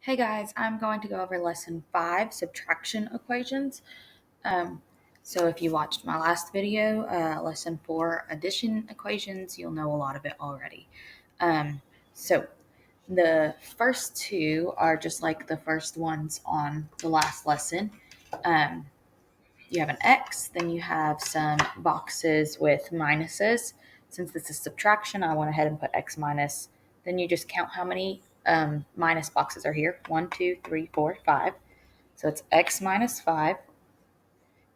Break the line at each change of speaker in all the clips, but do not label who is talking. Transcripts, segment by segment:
Hey guys, I'm going to go over lesson 5, subtraction equations. So if you watched my last video, lesson 4, addition equations, you'll know a lot of it already. So the first two are just like the first ones on the last lesson. You have an X, then you have some boxes with minuses. Since this is subtraction, I went ahead and put X minus. Then you just count how many minus boxes are here. 1, 2, 3, 4, 5. So it's X minus 5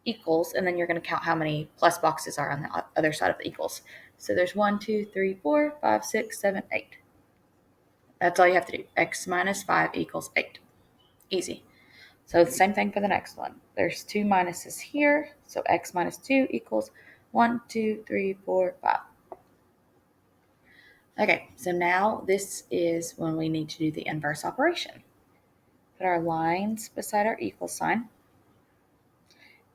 equals, and then you're going to count how many plus boxes are on the other side of the equals. So there's 1, 2, 3, 4, 5, 6, 7, 8. That's all you have to do. X minus 5 equals 8. Easy. So the same thing for the next one. There's 2 minuses here. So X minus 2 equals 1, 2, 3, 4, 5. Okay, so now this is when we need to do the inverse operation. Put our lines beside our equal sign.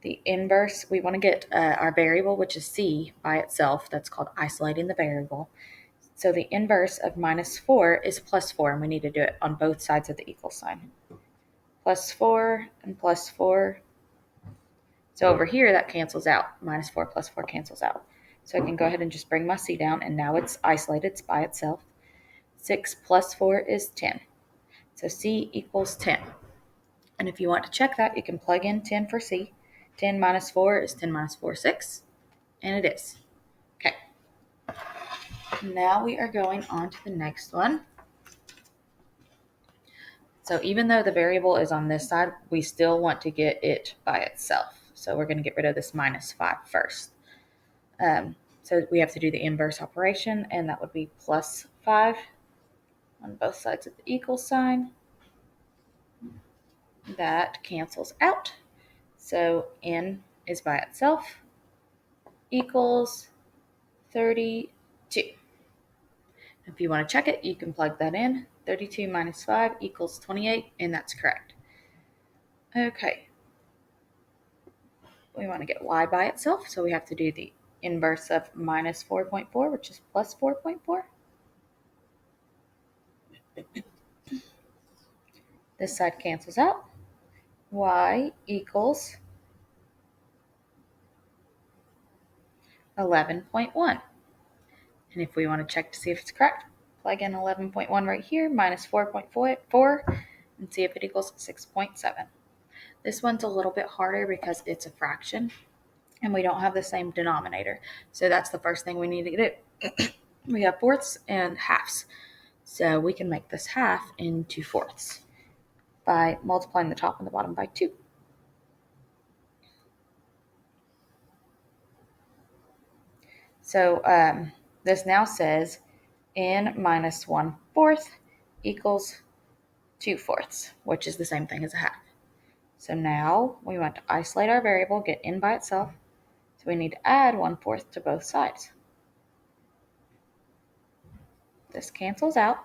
The inverse, we want to get our variable, which is C, by itself. That's called isolating the variable. So the inverse of minus 4 is plus 4, and we need to do it on both sides of the equal sign. Plus 4 and plus 4. So over here, that cancels out. Minus 4 plus 4 cancels out. So I can go ahead and just bring my C down, and now it's isolated. It's by itself. 6 plus 4 is 10. So C equals 10. And if you want to check that, you can plug in 10 for C. 10 minus 4 is 10 minus 4, 6. And it is. Okay. Now we are going on to the next one. So even though the variable is on this side, we still want to get it by itself. So we're going to get rid of this minus 5 first. So we have to do the inverse operation, and that would be plus 5 on both sides of the equal sign. That cancels out. So n is by itself equals 32. If you want to check it, you can plug that in. 32 minus 5 equals 28, and that's correct. Okay. We want to get y by itself, so we have to do the inverse of minus 4.4, which is plus 4.4. This side cancels out. Y equals 11.1. And if we want to check to see if it's correct, plug in 11.1 right here, minus 4.4, and see if it equals 6.7. This one's a little bit harder because it's a fraction, and we don't have the same denominator. So that's the first thing we need to do. We have fourths and halves. So we can make this half into fourths by multiplying the top and the bottom by 2. So this now says n minus 1/4 equals 2/4, which is the same thing as a half. So now we want to isolate our variable, get n by itself. So we need to add 1/4 to both sides. This cancels out.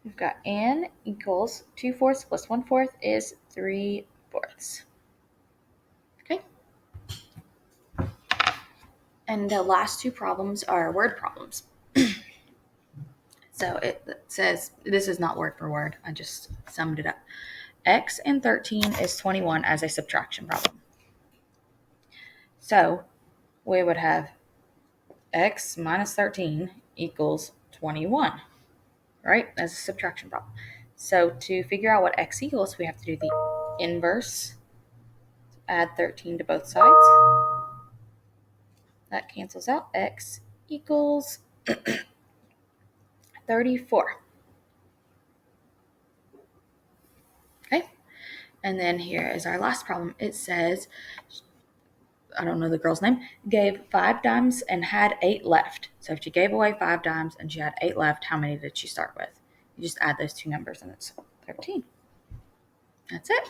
We've got n equals 2/4 plus 1/4 is 3/4. Okay. And the last two problems are word problems. So it says, this is not word for word, I just summed it up. X and 13 is 21 as a subtraction problem. So we would have X minus 13 equals 21, right? As a subtraction problem. So to figure out what X equals, we have to do the inverse. Add 13 to both sides. That cancels out. X equals 34. Okay. And then here is our last problem. It says, I don't know the girl's name, gave 5 dimes and had 8 left. So if she gave away 5 dimes and she had 8 left, how many did she start with? You just add those two numbers and it's 13. That's it.